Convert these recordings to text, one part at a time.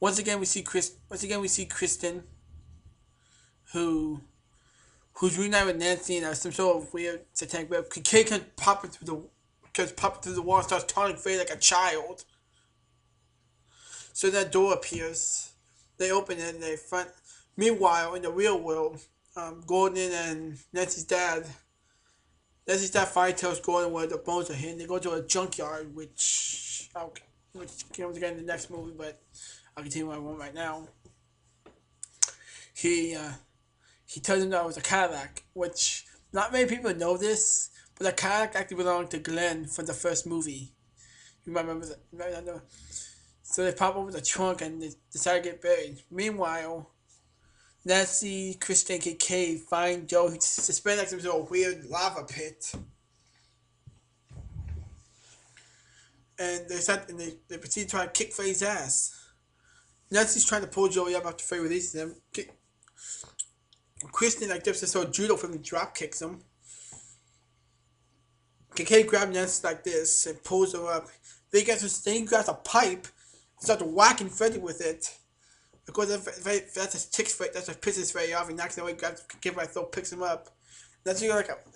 Once again, we see Kristen, who who's reunited with Nancy and some sort of weird satanic web. Kay can pop through the wall and starts taunting Faye like a child. So that door appears. They open it and they front. Meanwhile, in the real world, Gordon and Nancy's dad finally tells Gordon where the bones are hidden. They go to a junkyard, which comes again in the next movie, but I'll continue what I want right now. He he tells him that it was a Cadillac, which not many people know this, but the Cadillac actually belonged to Glenn from the first movie. You might remember that. You might not know. So they pop over the trunk and they decide to get buried. Meanwhile, Nancy, Kristen, and Kay find Joe who's suspended like some sort of weird lava pit. And they proceed to try to kick Faye's ass. Nancy's trying to pull Joey up after Faye releases him. Kristen like dips this sort of judo from and drop kicks him. Kay grabs Nancy like this and pulls her up. Then he grabs a pipe and starts whacking Freddy with it. Because that's what pisses Freddy off. He knocks him away, grabs Kay by the throat, picks him up. That's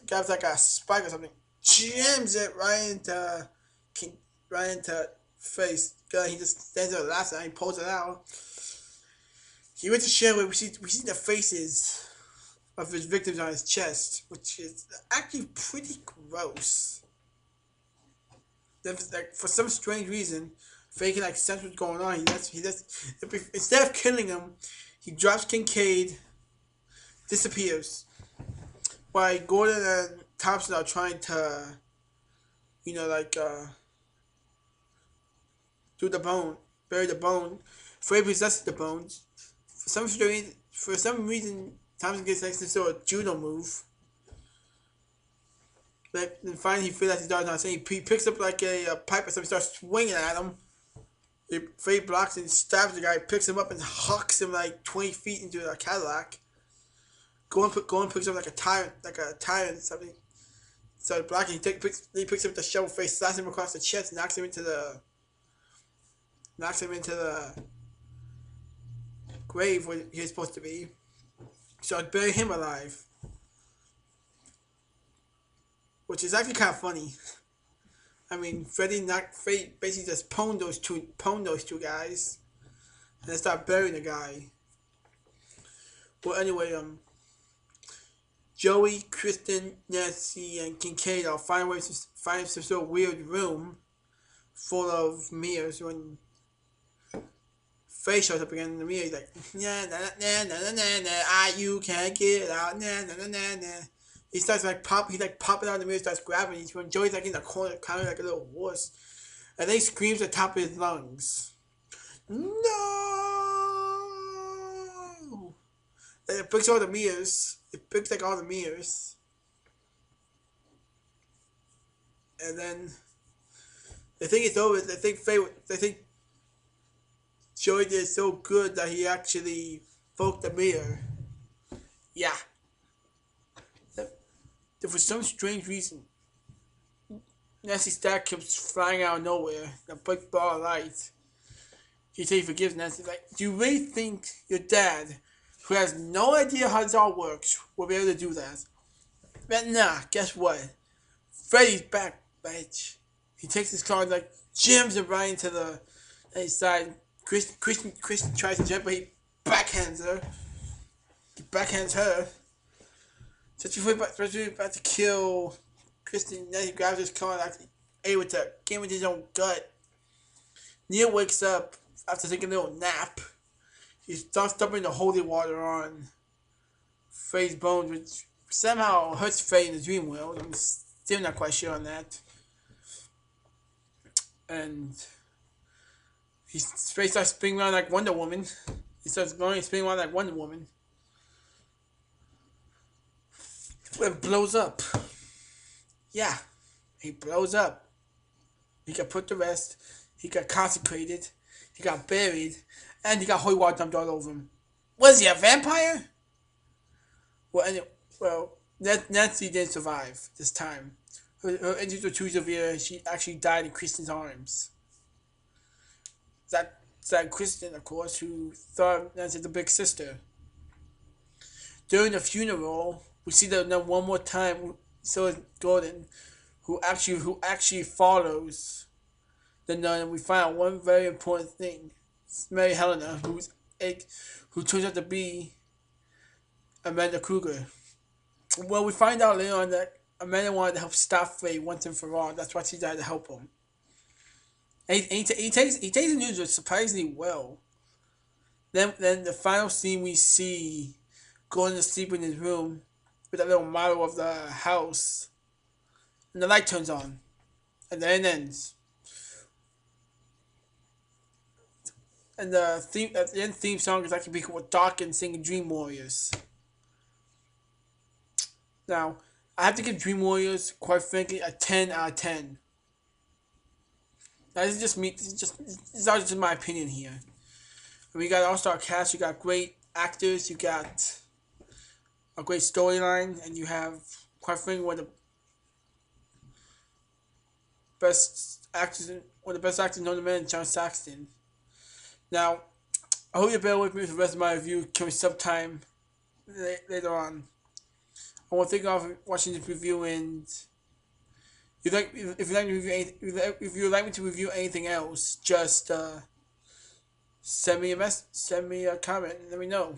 grabs like a spike or something, jams it right into face. He just stands there laughing and he pulls it out. He went to share where we see the faces of his victims on his chest, which is actually pretty gross. Like, for some strange reason, Faye can like sense what's going on. Instead of killing him, he drops Kincaid, disappears. While Gordon and Thompson are trying to, do the bone, bury the bone. Faye possesses the bones. For some reason, Thompson gets next to sort of judo move. But then finally he feels like his daughter's not saying. He picks up like a pipe or something, starts swinging at him. Faye blocks and stabs the guy, picks him up and hucks him like 20 feet into a Cadillac. Gordon picks up like a tyrant something. So blocking, he picks up the shovel. Faye slaps him across the chest, knocks him into the grave where he's supposed to be. So I'd bury him alive. Which is actually kind of funny. I mean, Freddy basically just pwned those two guys. And then start burying the guy. Well, anyway, Joey, Kristen, Nancy, and Kincaid are find some sort of weird room full of mirrors when Faye shows up again in the mirror. He's like, nah, nah, nah, nah, nah, nah, you can't get out, nah, nah, nah, nah, nah. He starts he's popping out of the mirror, starts grabbing each one. Joey's like in the corner, kind of like a little wuss. And then he screams at the top of his lungs. No! And it breaks all the mirrors. It breaks like all the mirrors. And then they think it's over. They think Joey did so good that he actually broke the mirror. Yeah. For some strange reason, Nancy's dad keeps flying out of nowhere. A big ball of light. He says he forgives Nancy. Like, do you really think your dad, who has no idea how this all works, will be able to do that? But nah, guess what? Freddy's back, bitch. He takes his car and like jams it right into the side. Christian tries to jump, but he backhands her. He backhands her. Especially about to kill Kristen. Then he grabs his car and actually able to get with his own gut. Neil wakes up after taking a little nap. He starts dumping the holy water on Faye's bones, which somehow hurts Faye in the dream world. I'm still not quite sure on that. And Faye starts spinning around like Wonder Woman. He starts going and spinning around like Wonder Woman. It blows up. Yeah, he blows up. He got put to rest. He got consecrated. He got buried. And he got holy water dumped all over him. Was he a vampire? Nancy didn't survive this time. Her injuries were too severe. She actually died in Kristen's arms. That like Kristen, of course, who thought Nancy the big sister. During the funeral, we see them one more time. So is Gordon, who actually follows the nun, and we find out one very important thing. It's Mary Helena, who turns out to be Amanda Kruger. Well, we find out later on that Amanda wanted to help stop Faye once and for all. That's why she died to help him. And he takes the news surprisingly well. Then the final scene we see going to sleep in his room with that little model of the house, and the light turns on, and then it ends. And the end theme song is actually people with Dawkins singing Dream Warriors. Now, I have to give Dream Warriors, quite frankly, a 10 out of 10. Now, this is just me. This is my opinion here. And we got an all-star cast. You got great actors. You got a great storyline, and you have, quite frankly, one of the best actors known to man, John Saxon. Now, I hope you bear with me for the rest of my review coming sometime later on. I want to thank you all for watching this review, and if you'd like me to review anything else, just send me a comment and let me know.